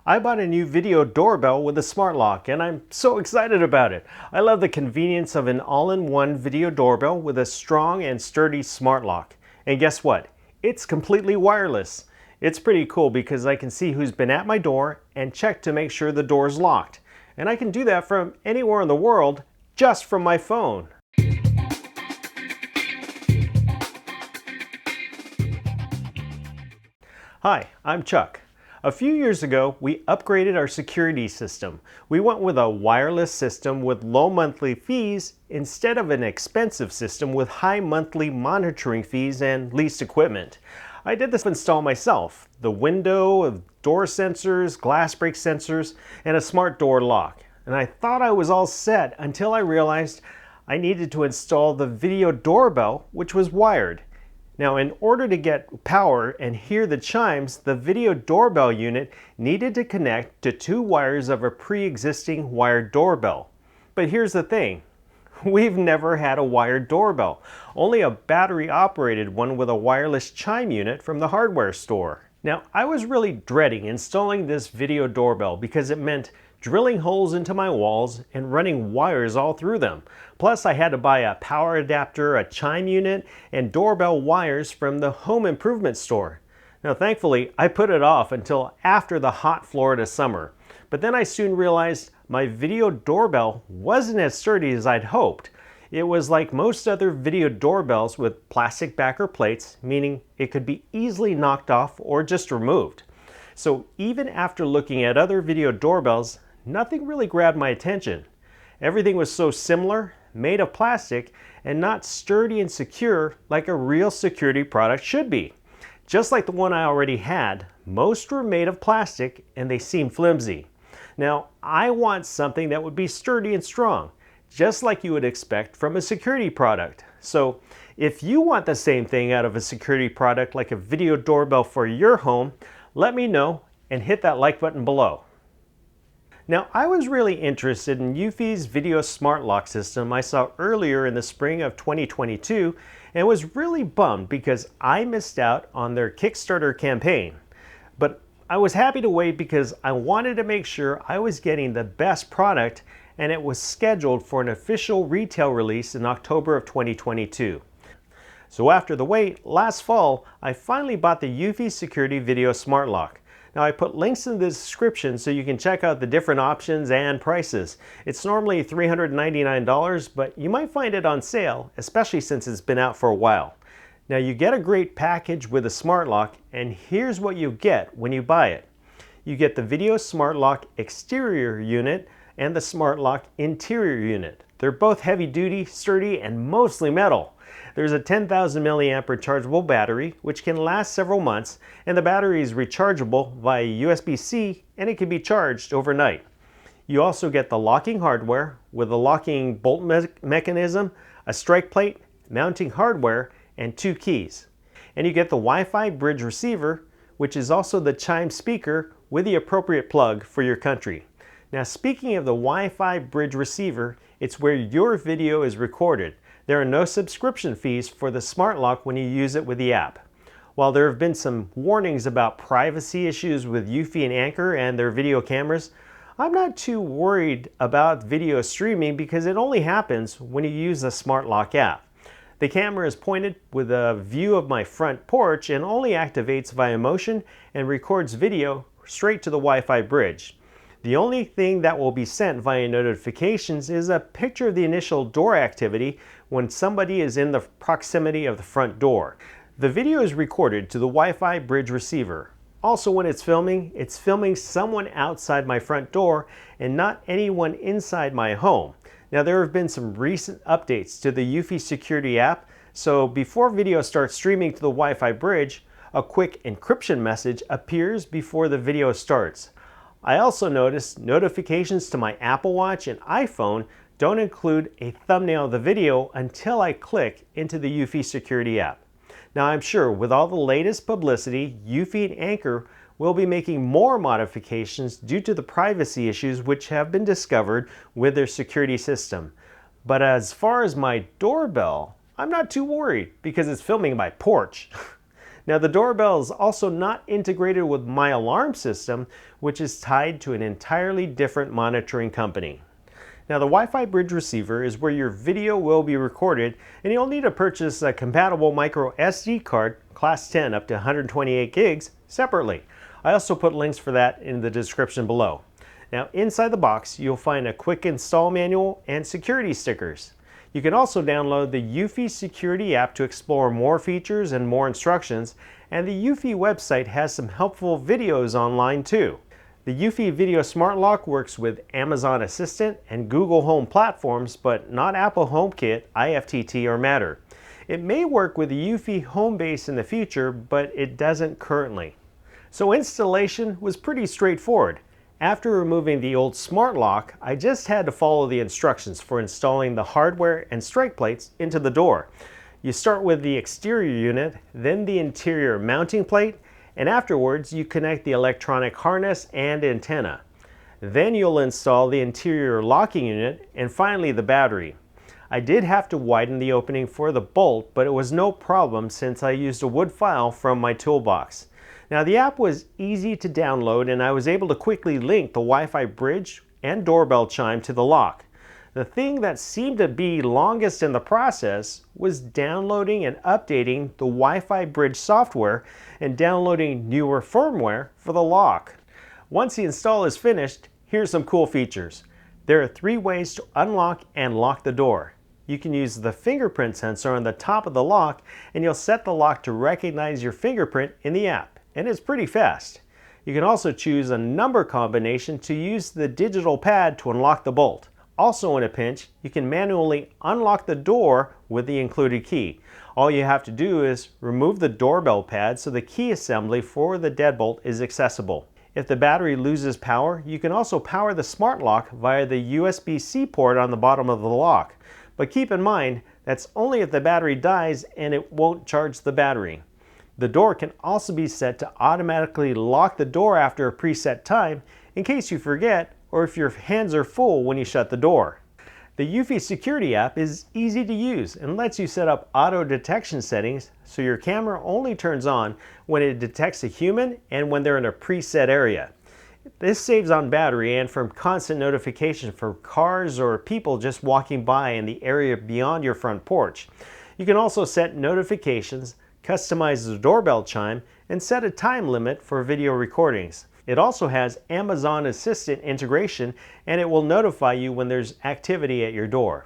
I bought a new video doorbell with a smart lock and I'm so excited about it. I love the convenience of an all-in-one video doorbell with a strong and sturdy smart lock. And guess what? It's completely wireless. It's pretty cool because I can see who's been at my door and check to make sure the door is locked. And I can do that from anywhere in the world just from my phone. Hi, I'm Chuck. A few years ago, we upgraded our security system. We went with a wireless system with low monthly fees instead of an expensive system with high monthly monitoring fees and leased equipment. I did this install myself. The window, door sensors, glass break sensors, and a smart door lock. And I thought I was all set until I realized I needed to install the video doorbell, which was wired. Now, in order to get power and hear the chimes, the video doorbell unit needed to connect to two wires of a pre-existing wired doorbell. But here's the thing, we've never had a wired doorbell, only a battery-operated one with a wireless chime unit from the hardware store. Now, I was really dreading installing this video doorbell because it meant drilling holes into my walls and running wires all through them. Plus, I had to buy a power adapter, a chime unit, and doorbell wires from the home improvement store. Now, thankfully, I put it off until after the hot Florida summer. But then I soon realized my video doorbell wasn't as sturdy as I'd hoped. It was like most other video doorbells with plastic backer plates, meaning it could be easily knocked off or just removed. So even after looking at other video doorbells, nothing really grabbed my attention. Everything was so similar, made of plastic, and not sturdy and secure like a real security product should be. Just like the one I already had, most were made of plastic and they seemed flimsy. Now, I want something that would be sturdy and strong, just like you would expect from a security product. So, if you want the same thing out of a security product like a video doorbell for your home, let me know and hit that like button below. Now, I was really interested in Eufy's video smart lock system I saw earlier in the spring of 2022 and was really bummed because I missed out on their Kickstarter campaign. But I was happy to wait because I wanted to make sure I was getting the best product, and it was scheduled for an official retail release in October of 2022. So after the wait, last fall, I finally bought the Eufy Security Video Smart Lock. Now, I put links in the description so you can check out the different options and prices. It's normally $399, but you might find it on sale, especially since it's been out for a while. Now, you get a great package with a smart lock, and here's what you get when you buy it. You get the Video Smart Lock exterior unit and the Smart Lock interior unit. They're both heavy duty, sturdy, and mostly metal. There's a 10,000 milliamp rechargeable battery, which can last several months, and the battery is rechargeable via USB-C, and it can be charged overnight. You also get the locking hardware with a locking bolt mechanism, a strike plate, mounting hardware, and two keys. And you get the Wi-Fi bridge receiver, which is also the chime speaker with the appropriate plug for your country. Now, speaking of the Wi-Fi bridge receiver, it's where your video is recorded. There are no subscription fees for the smart lock when you use it with the app. While there have been some warnings about privacy issues with Eufy and Anker and their video cameras, I'm not too worried about video streaming because it only happens when you use the smart lock app. The camera is pointed with a view of my front porch and only activates via motion and records video straight to the Wi-Fi bridge. The only thing that will be sent via notifications is a picture of the initial door activity when somebody is in the proximity of the front door. The video is recorded to the Wi-Fi bridge receiver. Also, when it's filming someone outside my front door and not anyone inside my home. Now, there have been some recent updates to the Eufy security app, so before video starts streaming to the Wi-Fi bridge, a quick encryption message appears before the video starts. I also noticed notifications to my Apple Watch and iPhone don't include a thumbnail of the video until I click into the Eufy security app. Now, I'm sure with all the latest publicity, Eufy and Anker will be making more modifications due to the privacy issues which have been discovered with their security system. But as far as my doorbell, I'm not too worried because it's filming my porch. Now the doorbell is also not integrated with my alarm system, which is tied to an entirely different monitoring company. Now the Wi-Fi bridge receiver is where your video will be recorded, and you'll need to purchase a compatible micro SD card, class 10 up to 128 gigs, separately. I also put links for that in the description below. Now inside the box you'll find a quick install manual and security stickers. You can also download the Eufy security app to explore more features and more instructions, and the Eufy website has some helpful videos online too. The Eufy Video Smart Lock works with Amazon Assistant and Google Home platforms, but not Apple HomeKit, IFTT, or Matter. It may work with the Eufy home base in the future, but it doesn't currently. So installation was pretty straightforward. After removing the old smart lock, I just had to follow the instructions for installing the hardware and strike plates into the door. You start with the exterior unit, then the interior mounting plate, and afterwards you connect the electronic harness and antenna. Then you'll install the interior locking unit and finally the battery. I did have to widen the opening for the bolt, but it was no problem since I used a wood file from my toolbox. Now the app was easy to download and I was able to quickly link the Wi-Fi bridge and doorbell chime to the lock. The thing that seemed to be longest in the process was downloading and updating the Wi-Fi bridge software and downloading newer firmware for the lock. Once the install is finished, here's some cool features. There are 3 ways to unlock and lock the door. You can use the fingerprint sensor on the top of the lock and you'll set the lock to recognize your fingerprint in the app, and it's pretty fast. You can also choose a number combination to use the digital pad to unlock the bolt. Also in a pinch, you can manually unlock the door with the included key. All you have to do is remove the doorbell pad so the key assembly for the deadbolt is accessible. If the battery loses power, you can also power the smart lock via the USB-C port on the bottom of the lock. But keep in mind, that's only if the battery dies and it won't charge the battery. The door can also be set to automatically lock the door after a preset time in case you forget or if your hands are full when you shut the door. The Eufy security app is easy to use and lets you set up auto detection settings so your camera only turns on when it detects a human and when they're in a preset area. This saves on battery and from constant notification for cars or people just walking by in the area beyond your front porch. You can also set notifications, customize the doorbell chime, and set a time limit for video recordings. It also has Amazon Assistant integration and it will notify you when there's activity at your door.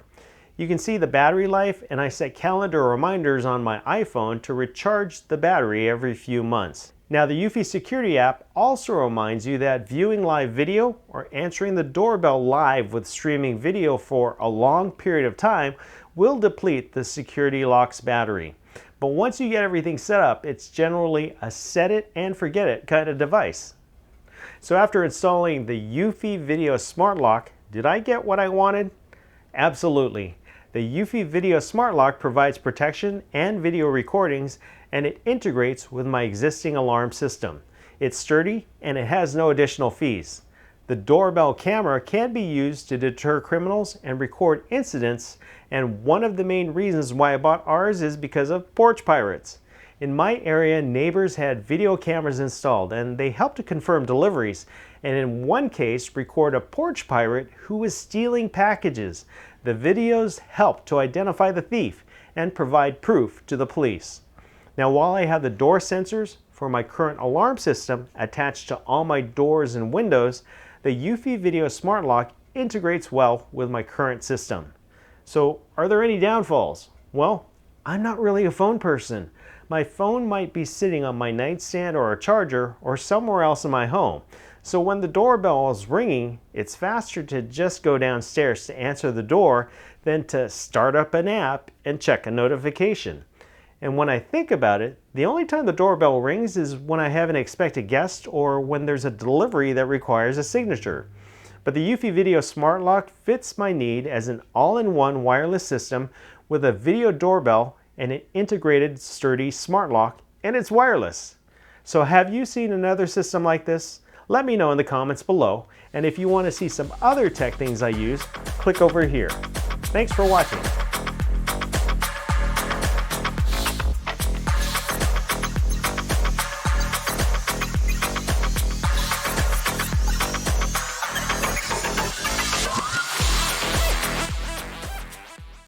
You can see the battery life, and I set calendar reminders on my iPhone to recharge the battery every few months. Now the Eufy security app also reminds you that viewing live video or answering the doorbell live with streaming video for a long period of time will deplete the security lock's battery. But once you get everything set up, it's generally a set it and forget it kind of device. So after installing the Eufy Video Smart Lock, did I get what I wanted? Absolutely. The Eufy Video Smart Lock provides protection and video recordings, and it integrates with my existing alarm system. It's sturdy and it has no additional fees. The doorbell camera can be used to deter criminals and record incidents, and one of the main reasons why I bought ours is because of porch pirates. In my area, neighbors had video cameras installed and they helped to confirm deliveries, and in one case record a porch pirate who was stealing packages. The videos helped to identify the thief and provide proof to the police. Now while I have the door sensors for my current alarm system attached to all my doors and windows, the Eufy Video Smart Lock integrates well with my current system. So are there any downfalls? Well, I'm not really a phone person. My phone might be sitting on my nightstand or a charger or somewhere else in my home. So when the doorbell is ringing, it's faster to just go downstairs to answer the door than to start up an app and check a notification. And when I think about it, the only time the doorbell rings is when I have an expected guest or when there's a delivery that requires a signature. But the Eufy Video Smart Lock fits my need as an all-in-one wireless system with a video doorbell and an integrated sturdy smart lock, and it's wireless. So have you seen another system like this? Let me know in the comments below, and if you want to see some other tech things I use, click over here. Thanks for watching.